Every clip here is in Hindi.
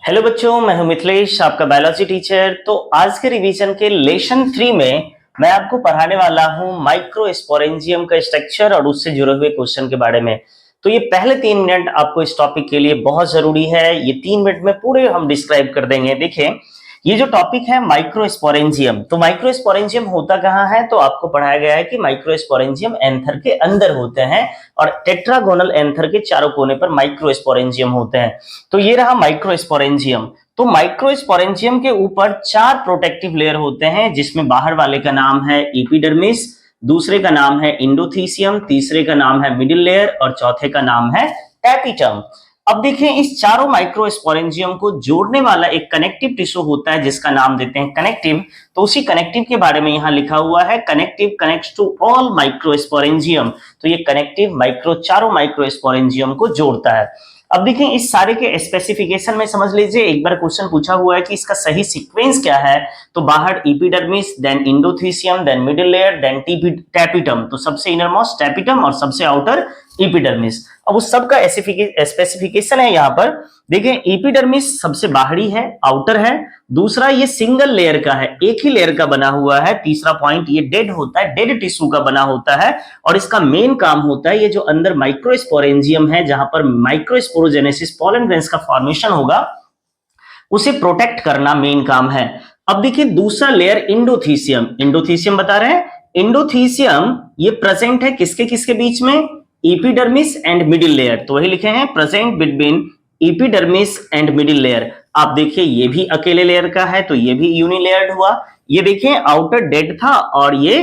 हेलो बच्चों, मैं हूं मिथिलेश, आपका बायोलॉजी टीचर। तो आज के रिवीजन के लेसन 3 में मैं आपको पढ़ाने वाला हूं माइक्रोस्पोरेंजियम का स्ट्रक्चर और उससे जुड़े हुए क्वेश्चन के बारे में। तो ये पहले 3 मिनट आपको इस टॉपिक के लिए बहुत जरूरी है। ये 3 मिनट में पूरे हम डिस्क्राइब कर देंगे। देखिए, ये जो टॉपिक है माइक्रोस्पोरेंजियम, तो माइक्रोस्पोरेंजियम होता कहाँ है? तो आपको पढ़ाया गया है कि माइक्रोस्पोरेंजियम एंथर के अंदर होते हैं और टेट्रागोनल एंथर के चारों कोने पर माइक्रोस्पोरेंजियम होते हैं। तो ये रहा माइक्रोस्पोरेंजियम। तो माइक्रोस्पोरेंजियम के ऊपर 4 प्रोटेक्टिव लेयर होते हैं, जिसमें बाहर वाले का नाम है एपिडर्मिस, दूसरे का नाम है इंडोथीसियम, तीसरे का नाम है मिडिल लेयर और चौथे का नाम है टैपिटम। अब देखिए, इस चारों माइक्रोस्पोरेंजियम को जोड़ने वाला एक कनेक्टिव टिश्यू होता है जिसका नाम देते हैं कनेक्टिव। तो उसी कनेक्टिव के बारे में यहां लिखा हुआ है, connective connects to all microsporangium. तो ये कनेक्टिव चारों माइक्रोस्पोरेंजियम को जोड़ता है। अब देखिए, इस सारे के स्पेसिफिकेशन में समझ लीजिए, एक बार क्वेश्चन पूछा हुआ है कि इसका सही सीक्वेंस क्या है। तो बाहर epidermis, then endothecium, then middle layer, then tapetum. तो सबसे इनर मोस्ट टैपिटम और सबसे आउटर एपिडर्मिस। अब उस सब का स्पेसिफिकेशन है यहाँ पर। देखिए, एपिडर्मिस सबसे बाहरी है, आउटर है। दूसरा, ये सिंगल लेयर का है, एक ही लेयर का बना हुआ है। तीसरा पॉइंट, ये डेड होता है, डेड टिश्यू का बना होता है और इसका मेन काम होता है, ये जो अंदर माइक्रोस्पोरेंजियम है जहां पर माइक्रोस्पोरोजेनेसिस पॉलन ग्रेन्स का फॉर्मेशन होगा, उसे प्रोटेक्ट करना मेन काम है। अब देखिए, दूसरा लेयर इंडोथीसियम। इंडोथीसियम बता रहे हैं, इंडोथीसियम ये प्रेजेंट है किसके किसके बीच में? Epidermis and middle layer. तो वही लिखे हैं, present between epidermis and middle layer. आप देखिए, ये भी अकेले लेयर का है, तो ये भी यूनिलेयर्ड हुआ। ये देखिए, आउटर डेड था और ये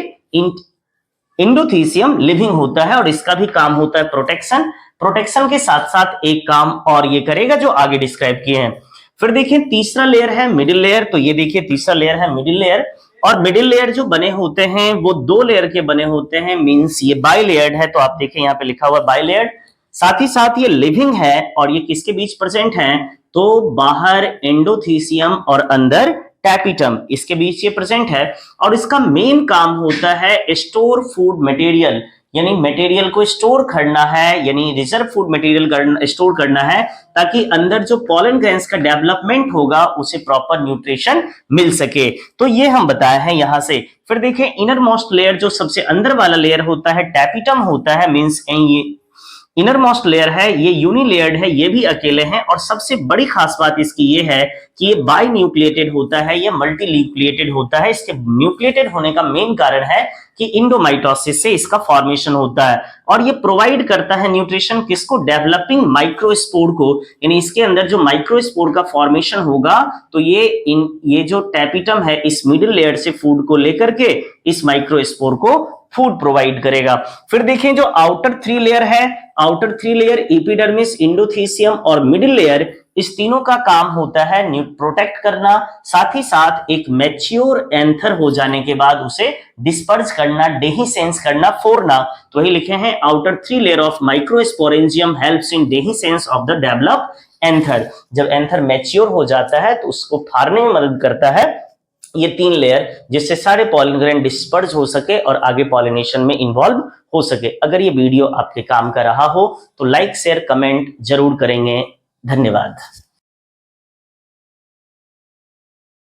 इंडोथीसियम लिविंग होता है और इसका भी काम होता है प्रोटेक्शन। प्रोटेक्शन के साथ साथ एक काम और ये करेगा जो आगे डिस्क्राइब किए हैं। फिर देखिए, तीसरा लेयर है मिडिल लेयर। तो ये देखिए, तीसरा लेयर है मिडिल लेयर। और मिडिल लेयर जो बने होते हैं वो 2 लेयर के बने होते हैं, मींस ये बाइलेयर्ड है। तो आप देखिए, यहाँ पे लिखा हुआ बाइलेयर्ड। साथ ही साथ ये लिविंग है और ये किसके बीच प्रेजेंट है? तो बाहर एंडोथीसियम और अंदर टैपिटम, इसके बीच ये प्रेजेंट है। और इसका मेन काम होता है स्टोर फूड मटेरियल, यानी मटेरियल को स्टोर करना है, यानी रिजर्व फूड मटेरियल स्टोर करना है, ताकि अंदर जो पॉलन ग्रेन्स का डेवलपमेंट होगा उसे प्रॉपर न्यूट्रिशन मिल सके। तो ये हम बताए हैं यहां से। फिर देखिए, इनर मोस्ट लेयर जो सबसे अंदर वाला लेयर होता है टैपिटम होता है, मींस ये इनर मोस्ट लेयर है, ये यूनिलेयर्ड है, ये भी अकेले हैं। और सबसे बड़ी खास बात इसकी ये है कि ये बाई न्यूक्लिएटेड होता है, ये मल्टी न्यूक्लिएटेड होता है। इसके न्यूक्लिएटेड होने का मेन कारण है कि इंडोमाइटोसिस से इसका फॉर्मेशन होता है और ये प्रोवाइड करता है न्यूट्रिशन किसको? डेवलपिंग माइक्रोस्पोर को। यानी इसके अंदर जो माइक्रोस्पोर का फॉर्मेशन होगा, तो ये जो टैपिटम है इस मिडिल लेयर से फूड को लेकर के इस माइक्रोस्पोर को फूड प्रोवाइड करेगा। फिर देखें, जो आउटर 3 लेयर है, आउटर 3 लेयर एपिडर्मिस, इंडोथीसियम और मिडिल लेयर, इस तीनों का काम होता है प्रोटेक्ट करना, साथ ही साथ एक मैच्योर एंथर हो जाने के बाद उसे डिस्पर्स करना, डेहिसेंस करना, फोड़ना। तो वही लिखे हैं, outer 3 layer of microsporangium helps in dehiscence of the develop anther. जब एंथर मैच्योर हो जाता है तो उसको फाड़ने में मदद करता है ये 3 लेयर, जिससे सारे पॉलन ग्रेन डिस्पर्स हो सके और आगे पॉलिनेशन में इन्वॉल्व हो सके। अगर ये वीडियो आपके काम का रहा हो तो लाइक शेयर कमेंट जरूर करेंगे। धन्यवाद।